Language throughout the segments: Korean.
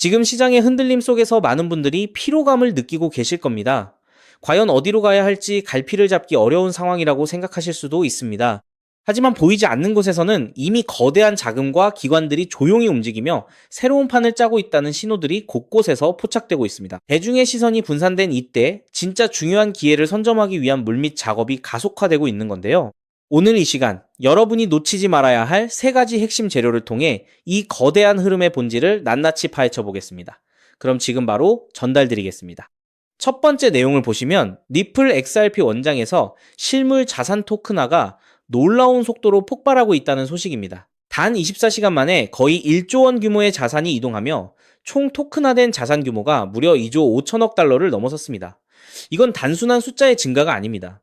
지금 시장의 흔들림 속에서 많은 분들이 피로감을 느끼고 계실 겁니다. 과연 어디로 가야 할지 갈피를 잡기 어려운 상황이라고 생각하실 수도 있습니다. 하지만 보이지 않는 곳에서는 이미 거대한 자금과 기관들이 조용히 움직이며 새로운 판을 짜고 있다는 신호들이 곳곳에서 포착되고 있습니다. 대중의 시선이 분산된 이때 진짜 중요한 기회를 선점하기 위한 물밑 작업이 가속화되고 있는 건데요. 오늘 이 시간 여러분이 놓치지 말아야 할 세 가지 핵심 재료를 통해 이 거대한 흐름의 본질을 낱낱이 파헤쳐 보겠습니다. 그럼 지금 바로 전달드리겠습니다. 첫 번째 내용을 보시면 리플 XRP 원장에서 실물 자산 토큰화가 놀라운 속도로 폭발하고 있다는 소식입니다. 단 24시간 만에 거의 1조 원 규모의 자산이 이동하며 총 토큰화된 자산 규모가 무려 2조 5천억 달러를 넘어섰습니다. 이건 단순한 숫자의 증가가 아닙니다.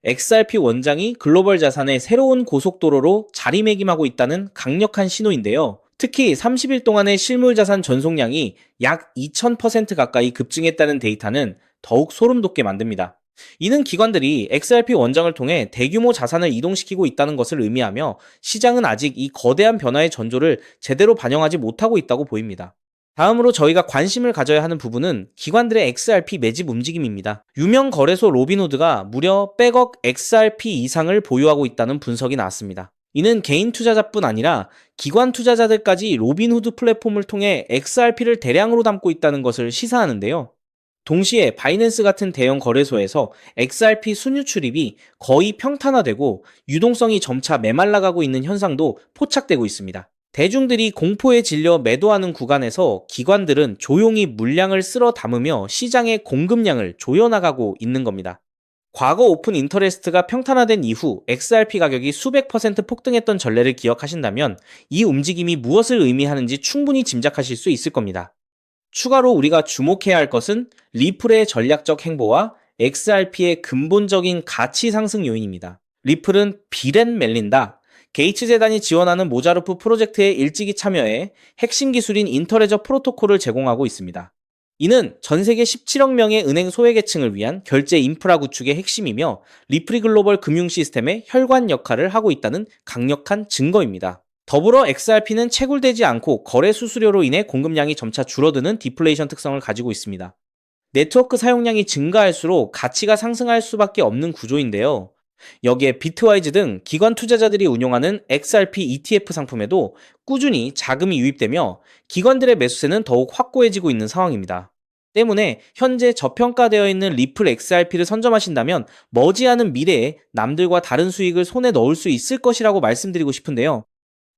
XRP 원장이 글로벌 자산의 새로운 고속도로로 자리매김하고 있다는 강력한 신호인데요. 특히 30일 동안의 실물 자산 전송량이 약 2000% 가까이 급증했다는 데이터는 더욱 소름 돋게 만듭니다. 이는 기관들이 XRP 원장을 통해 대규모 자산을 이동시키고 있다는 것을 의미하며 시장은 아직 이 거대한 변화의 전조를 제대로 반영하지 못하고 있다고 보입니다. 다음으로 저희가 관심을 가져야 하는 부분은 기관들의 XRP 매집 움직임입니다. 유명 거래소 로빈후드가 무려 100억 XRP 이상을 보유하고 있다는 분석이 나왔습니다. 이는 개인 투자자뿐 아니라 기관 투자자들까지 로빈후드 플랫폼을 통해 XRP를 대량으로 담고 있다는 것을 시사하는데요. 동시에 바이낸스 같은 대형 거래소에서 XRP 순유 출입이 거의 평탄화되고 유동성이 점차 메말라가고 있는 현상도 포착되고 있습니다. 대중들이 공포에 질려 매도하는 구간에서 기관들은 조용히 물량을 쓸어 담으며 시장의 공급량을 조여나가고 있는 겁니다. 과거 오픈 인터레스트가 평탄화된 이후 XRP 가격이 수백 퍼센트 폭등했던 전례를 기억하신다면 이 움직임이 무엇을 의미하는지 충분히 짐작하실 수 있을 겁니다. 추가로 우리가 주목해야 할 것은 리플의 전략적 행보와 XRP의 근본적인 가치 상승 요인입니다. 리플은 빌앤 멜린다, 게이츠 재단이 지원하는 모자르프 프로젝트에 일찍이 참여해 핵심 기술인 인터레저 프로토콜을 제공하고 있습니다. 이는 전 세계 17억 명의 은행 소외계층을 위한 결제 인프라 구축의 핵심이며 리플이 글로벌 금융 시스템의 혈관 역할을 하고 있다는 강력한 증거입니다. 더불어 XRP는 채굴되지 않고 거래 수수료로 인해 공급량이 점차 줄어드는 디플레이션 특성을 가지고 있습니다. 네트워크 사용량이 증가할수록 가치가 상승할 수밖에 없는 구조인데요. 여기에 비트와이즈 등 기관 투자자들이 운용하는 XRP ETF 상품에도 꾸준히 자금이 유입되며 기관들의 매수세는 더욱 확고해지고 있는 상황입니다. 때문에 현재 저평가되어 있는 리플 XRP를 선점하신다면 머지않은 미래에 남들과 다른 수익을 손에 넣을 수 있을 것이라고 말씀드리고 싶은데요.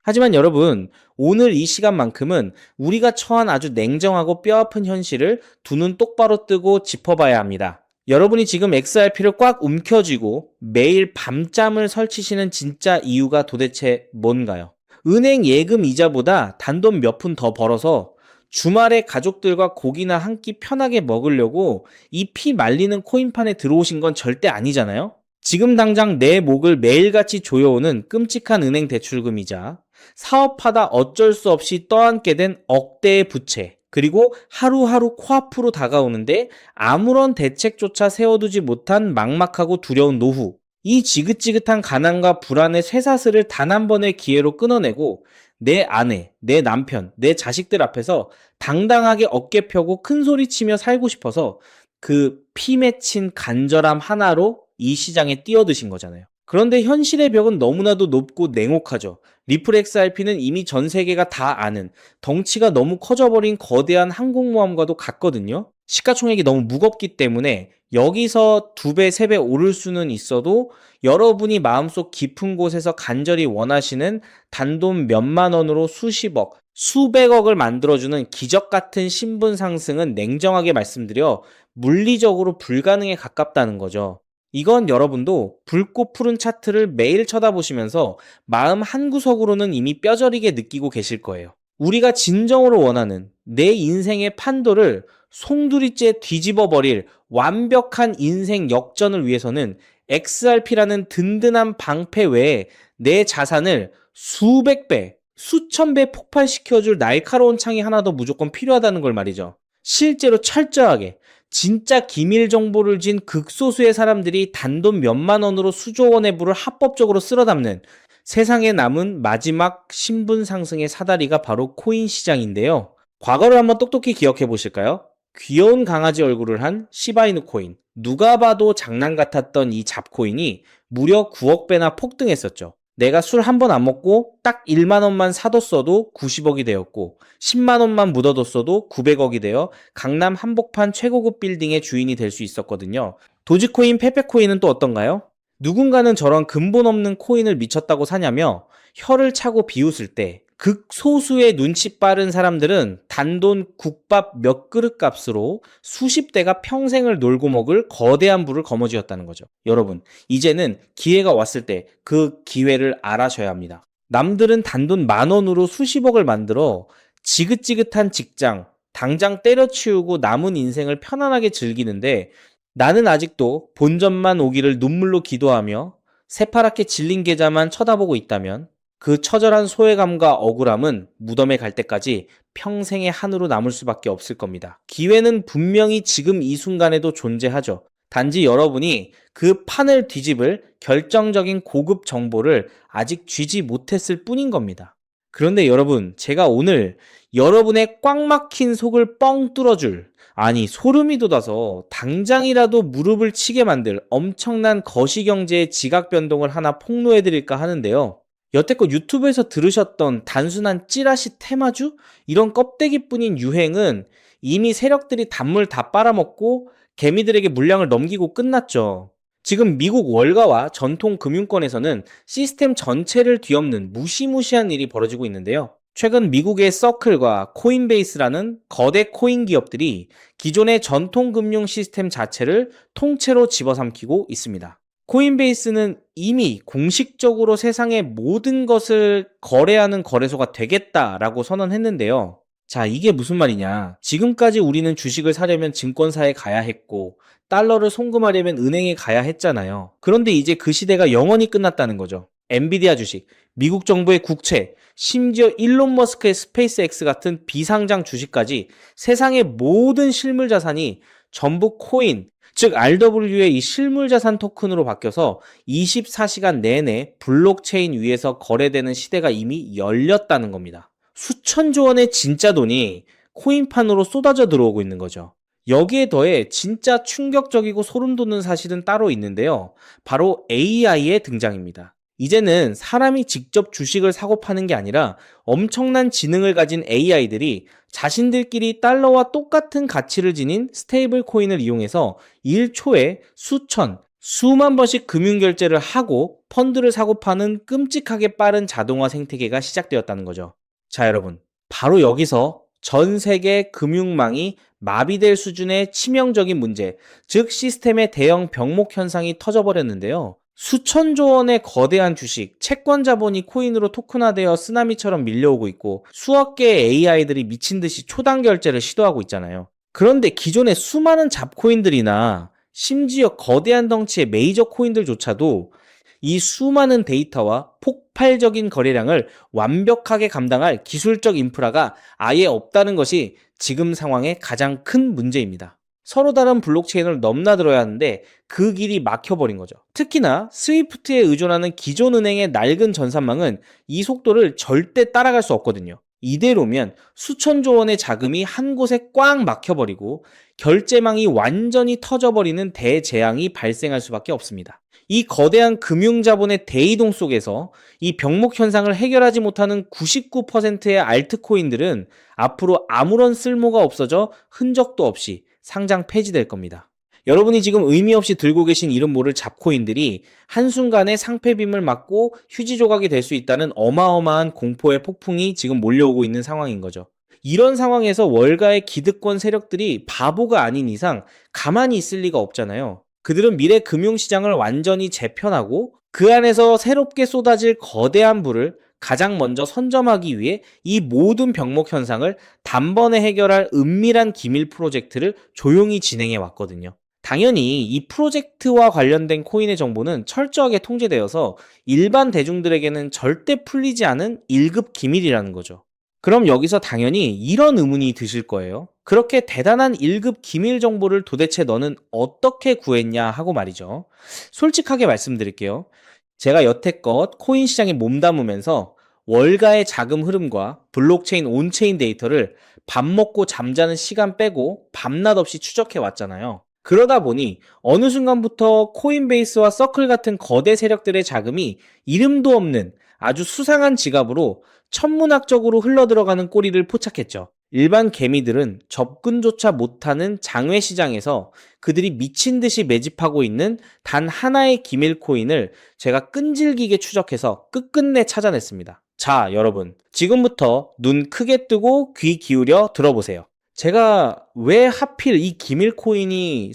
하지만 여러분, 오늘 이 시간만큼은 우리가 처한 아주 냉정하고 뼈아픈 현실을 두 눈 똑바로 뜨고 짚어봐야 합니다. 여러분이 지금 XRP를 꽉 움켜쥐고 매일 밤잠을 설치시는 진짜 이유가 도대체 뭔가요? 은행 예금 이자보다 단돈 몇 푼 더 벌어서 주말에 가족들과 고기나 한 끼 편하게 먹으려고 이 피 말리는 코인판에 들어오신 건 절대 아니잖아요? 지금 당장 내 목을 매일같이 조여오는 끔찍한 은행 대출금이자 사업하다 어쩔 수 없이 떠안게 된 억대의 부채, 그리고 하루하루 코앞으로 다가오는데 아무런 대책조차 세워두지 못한 막막하고 두려운 노후, 이 지긋지긋한 가난과 불안의 쇠사슬을 단 한 번의 기회로 끊어내고 내 아내, 내 남편, 내 자식들 앞에서 당당하게 어깨 펴고 큰소리치며 살고 싶어서 그 피 맺힌 간절함 하나로 이 시장에 뛰어드신 거잖아요. 그런데 현실의 벽은 너무나도 높고 냉혹하죠. 리플 XRP는 이미 전 세계가 다 아는 덩치가 너무 커져버린 거대한 항공모함과도 같거든요. 시가총액이 너무 무겁기 때문에 여기서 2배, 3배 오를 수는 있어도 여러분이 마음속 깊은 곳에서 간절히 원하시는 단돈 몇만 원으로 수십억, 수백억을 만들어주는 기적 같은 신분 상승은 냉정하게 말씀드려 물리적으로 불가능에 가깝다는 거죠. 이건 여러분도 붉고 푸른 차트를 매일 쳐다보시면서 마음 한구석으로는 이미 뼈저리게 느끼고 계실 거예요. 우리가 진정으로 원하는 내 인생의 판도를 송두리째 뒤집어 버릴 완벽한 인생 역전을 위해서는 XRP라는 든든한 방패 외에 내 자산을 수백 배, 수천 배 폭발시켜줄 날카로운 창이 하나 더 무조건 필요하다는 걸 말이죠. 실제로 철저하게 진짜 기밀 정보를 쥔 극소수의 사람들이 단돈 몇만 원으로 수조 원의 부를 합법적으로 쓸어담는 세상에 남은 마지막 신분 상승의 사다리가 바로 코인 시장인데요. 과거를 한번 똑똑히 기억해 보실까요? 귀여운 강아지 얼굴을 한 시바이누 코인. 누가 봐도 장난 같았던 이 잡코인이 무려 9억 배나 폭등했었죠. 내가 술 한 번 안 먹고 딱 1만 원만 사뒀어도 90억이 되었고 10만 원만 묻어뒀어도 900억이 되어 강남 한복판 최고급 빌딩의 주인이 될 수 있었거든요. 도지코인, 페페코인은 또 어떤가요? 누군가는 저런 근본 없는 코인을 미쳤다고 사냐며 혀를 차고 비웃을 때 극소수의 눈치 빠른 사람들은 단돈 국밥 몇 그릇 값으로 수십 대가 평생을 놀고 먹을 거대한 부를 거머쥐었다는 거죠. 여러분, 이제는 기회가 왔을 때 그 기회를 알아셔야 합니다. 남들은 단돈 10,000원으로 수십억을 만들어 지긋지긋한 직장, 당장 때려치우고 남은 인생을 편안하게 즐기는데 나는 아직도 본전만 오기를 눈물로 기도하며 새파랗게 질린 계좌만 쳐다보고 있다면 그 처절한 소외감과 억울함은 무덤에 갈 때까지 평생의 한으로 남을 수밖에 없을 겁니다. 기회는 분명히 지금 이 순간에도 존재하죠. 단지 여러분이 그 판을 뒤집을 결정적인 고급 정보를 아직 쥐지 못했을 뿐인 겁니다. 그런데 여러분, 제가 오늘 여러분의 꽉 막힌 속을 뻥 뚫어줄, 아니 소름이 돋아서 당장이라도 무릎을 치게 만들 엄청난 거시경제의 지각 변동을 하나 폭로해드릴까 하는데요. 여태껏 유튜브에서 들으셨던 단순한 찌라시 테마주? 이런 껍데기뿐인 유행은 이미 세력들이 단물 다 빨아먹고 개미들에게 물량을 넘기고 끝났죠. 지금 미국 월가와 전통 금융권에서는 시스템 전체를 뒤엎는 무시무시한 일이 벌어지고 있는데요. 최근 미국의 서클과 코인베이스라는 거대 코인 기업들이 기존의 전통 금융 시스템 자체를 통째로 집어삼키고 있습니다. 코인베이스는 이미 공식적으로 세상의 모든 것을 거래하는 거래소가 되겠다라고 선언했는데요. 자, 이게 무슨 말이냐. 지금까지 우리는 주식을 사려면 증권사에 가야 했고 달러를 송금하려면 은행에 가야 했잖아요. 그런데 이제 그 시대가 영원히 끝났다는 거죠. 엔비디아 주식, 미국 정부의 국채, 심지어 일론 머스크의 스페이스X 같은 비상장 주식까지 세상의 모든 실물 자산이 전부 코인, 즉 RW의 이 실물 자산 토큰으로 바뀌어서 24시간 내내 블록체인 위에서 거래되는 시대가 이미 열렸다는 겁니다. 수천조 원의 진짜 돈이 코인판으로 쏟아져 들어오고 있는 거죠. 여기에 더해 진짜 충격적이고 소름 돋는 사실은 따로 있는데요. 바로 AI의 등장입니다. 이제는 사람이 직접 주식을 사고 파는 게 아니라 엄청난 지능을 가진 AI들이 자신들끼리 달러와 똑같은 가치를 지닌 스테이블 코인을 이용해서 1초에 수천, 수만 번씩 금융 결제를 하고 펀드를 사고 파는 끔찍하게 빠른 자동화 생태계가 시작되었다는 거죠. 자, 여러분, 바로 여기서 전 세계 금융망이 마비될 수준의 치명적인 문제, 즉 시스템의 대형 병목 현상이 터져버렸는데요. 수천조 원의 거대한 주식, 채권 자본이 코인으로 토큰화되어 쓰나미처럼 밀려오고 있고 수억 개의 AI들이 미친 듯이 초당 결제를 시도하고 있잖아요. 그런데 기존의 수많은 잡코인들이나 심지어 거대한 덩치의 메이저 코인들조차도 이 수많은 데이터와 폭발적인 거래량을 완벽하게 감당할 기술적 인프라가 아예 없다는 것이 지금 상황의 가장 큰 문제입니다. 서로 다른 블록체인을 넘나들어야 하는데 그 길이 막혀버린 거죠. 특히나 스위프트에 의존하는 기존 은행의 낡은 전산망은 이 속도를 절대 따라갈 수 없거든요. 이대로면 수천조 원의 자금이 한 곳에 꽉 막혀버리고 결제망이 완전히 터져버리는 대재앙이 발생할 수밖에 없습니다. 이 거대한 금융자본의 대이동 속에서 이 병목 현상을 해결하지 못하는 99%의 알트코인들은 앞으로 아무런 쓸모가 없어져 흔적도 없이 상장 폐지될 겁니다. 여러분이 지금 의미 없이 들고 계신 이름 모를 잡코인들이 한순간에 상폐빔을 맞고 휴지 조각이 될 수 있다는 어마어마한 공포의 폭풍이 지금 몰려오고 있는 상황인 거죠. 이런 상황에서 월가의 기득권 세력들이 바보가 아닌 이상 가만히 있을 리가 없잖아요. 그들은 미래 금융시장을 완전히 재편하고 그 안에서 새롭게 쏟아질 거대한 부를 가장 먼저 선점하기 위해 이 모든 병목 현상을 단번에 해결할 은밀한 기밀 프로젝트를 조용히 진행해 왔거든요. 당연히 이 프로젝트와 관련된 코인의 정보는 철저하게 통제되어서 일반 대중들에게는 절대 풀리지 않은 1급 기밀이라는 거죠. 그럼 여기서 당연히 이런 의문이 드실 거예요. 그렇게 대단한 1급 기밀 정보를 도대체 너는 어떻게 구했냐 하고 말이죠. 솔직하게 말씀드릴게요. 제가 여태껏 코인 시장에 몸담으면서 월가의 자금 흐름과 블록체인 온체인 데이터를 밥 먹고 잠자는 시간 빼고 밤낮 없이 추적해 왔잖아요. 그러다 보니 어느 순간부터 코인베이스와 서클 같은 거대 세력들의 자금이 이름도 없는 아주 수상한 지갑으로 천문학적으로 흘러들어가는 꼴을 포착했죠. 일반 개미들은 접근조차 못하는 장외 시장에서 그들이 미친 듯이 매집하고 있는 단 하나의 기밀 코인을 제가 끈질기게 추적해서 끝끝내 찾아냈습니다. 자, 여러분. 지금부터 눈 크게 뜨고 귀 기울여 들어보세요. 제가 왜 하필 이 기밀 코인이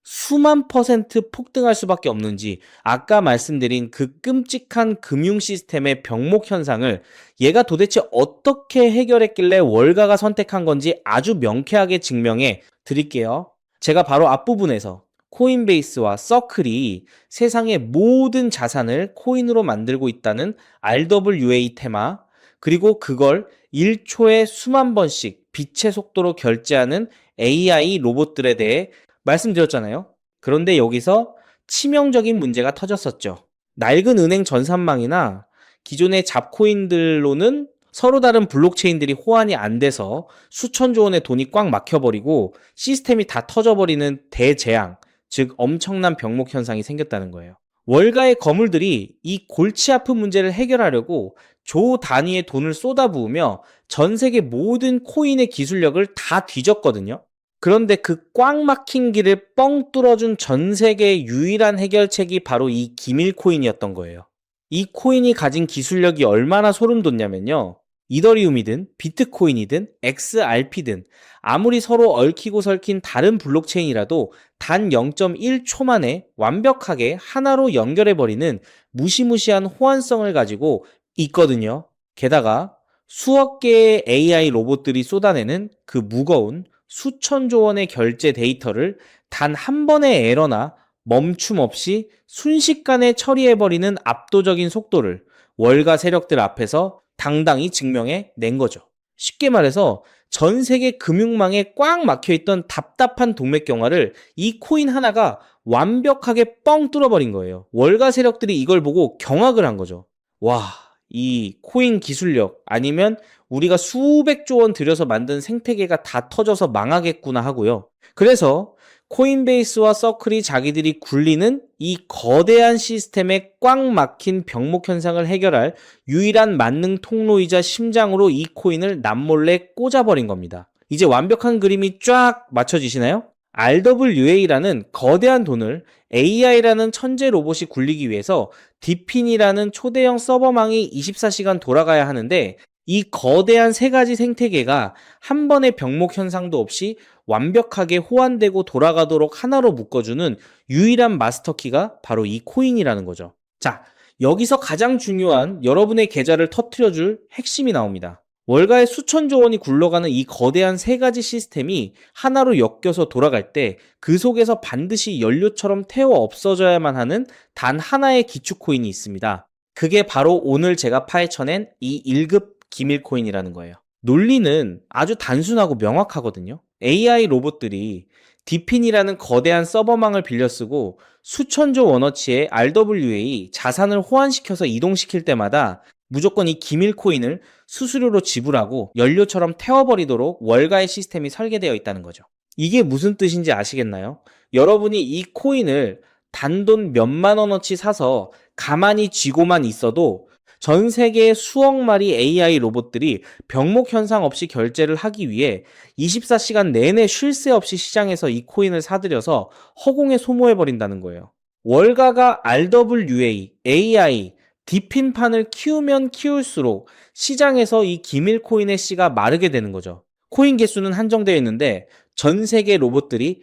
수만 퍼센트 폭등할 수밖에 없는지, 아까 말씀드린 그 끔찍한 금융 시스템의 병목 현상을 얘가 도대체 어떻게 해결했길래 월가가 선택한 건지 아주 명쾌하게 증명해 드릴게요. 제가 바로 앞부분에서 코인베이스와 서클이 세상의 모든 자산을 코인으로 만들고 있다는 RWA 테마, 그리고 그걸 1초에 수만 번씩 빛의 속도로 결제하는 AI 로봇들에 대해 말씀드렸잖아요. 그런데 여기서 치명적인 문제가 터졌었죠. 낡은 은행 전산망이나 기존의 잡코인들로는 서로 다른 블록체인들이 호환이 안 돼서 수천조 원의 돈이 꽉 막혀버리고 시스템이 다 터져버리는 대재앙, 즉 엄청난 병목 현상이 생겼다는 거예요. 월가의 거물들이 이 골치 아픈 문제를 해결하려고 조 단위의 돈을 쏟아부으며 전 세계 모든 코인의 기술력을 다 뒤졌거든요. 그런데 그 꽉 막힌 길을 뻥 뚫어준 전 세계의 유일한 해결책이 바로 이 기밀 코인이었던 거예요. 이 코인이 가진 기술력이 얼마나 소름 돋냐면요. 이더리움이든 비트코인이든 XRP든 아무리 서로 얽히고 설킨 다른 블록체인이라도 단 0.1초 만에 완벽하게 하나로 연결해버리는 무시무시한 호환성을 가지고 있거든요. 게다가 수억 개의 AI 로봇들이 쏟아내는 그 무거운 수천조 원의 결제 데이터를 단 한 번의 에러나 멈춤 없이 순식간에 처리해버리는 압도적인 속도를 월가 세력들 앞에서 당당히 증명해 낸 거죠. 쉽게 말해서 전 세계 금융망에 꽉 막혀있던 답답한 동맥경화를 이 코인 하나가 완벽하게 뻥 뚫어버린 거예요. 월가 세력들이 이걸 보고 경악을 한 거죠. 와, 이 코인 기술력 아니면 우리가 수백조 원 들여서 만든 생태계가 다 터져서 망하겠구나 하고요. 그래서 코인베이스와 서클이 자기들이 굴리는 이 거대한 시스템에 꽉 막힌 병목 현상을 해결할 유일한 만능 통로이자 심장으로 이 코인을 남몰래 꽂아버린 겁니다. 이제 완벽한 그림이 쫙 맞춰지시나요? RWA라는 거대한 돈을 AI라는 천재 로봇이 굴리기 위해서 디핀이라는 초대형 서버망이 24시간 돌아가야 하는데 이 거대한 세 가지 생태계가 한 번의 병목 현상도 없이 완벽하게 호환되고 돌아가도록 하나로 묶어주는 유일한 마스터키가 바로 이 코인이라는 거죠. 자, 여기서 가장 중요한 여러분의 계좌를 터트려줄 핵심이 나옵니다. 월가에 수천조 원이 굴러가는 이 거대한 세 가지 시스템이 하나로 엮여서 돌아갈 때 그 속에서 반드시 연료처럼 태워 없어져야만 하는 단 하나의 기축 코인이 있습니다. 그게 바로 오늘 제가 파헤쳐낸 이 1급 기밀 코인이라는 거예요. 논리는 아주 단순하고 명확하거든요. AI 로봇들이 디핀이라는 거대한 서버망을 빌려 쓰고 수천조 원어치의 RWA 자산을 호환시켜서 이동시킬 때마다 무조건 이 기밀 코인을 수수료로 지불하고 연료처럼 태워버리도록 월가의 시스템이 설계되어 있다는 거죠. 이게 무슨 뜻인지 아시겠나요? 여러분이 이 코인을 단돈 몇만 원어치 사서 가만히 쥐고만 있어도 전 세계의 수억 마리 AI 로봇들이 병목 현상 없이 결제를 하기 위해 24시간 내내 쉴 새 없이 시장에서 이 코인을 사들여서 허공에 소모해버린다는 거예요. 월가가 RWA, AI, 디핀판을 키우면 키울수록 시장에서 이 기밀 코인의 씨가 마르게 되는 거죠. 코인 개수는 한정되어 있는데 전 세계 로봇들이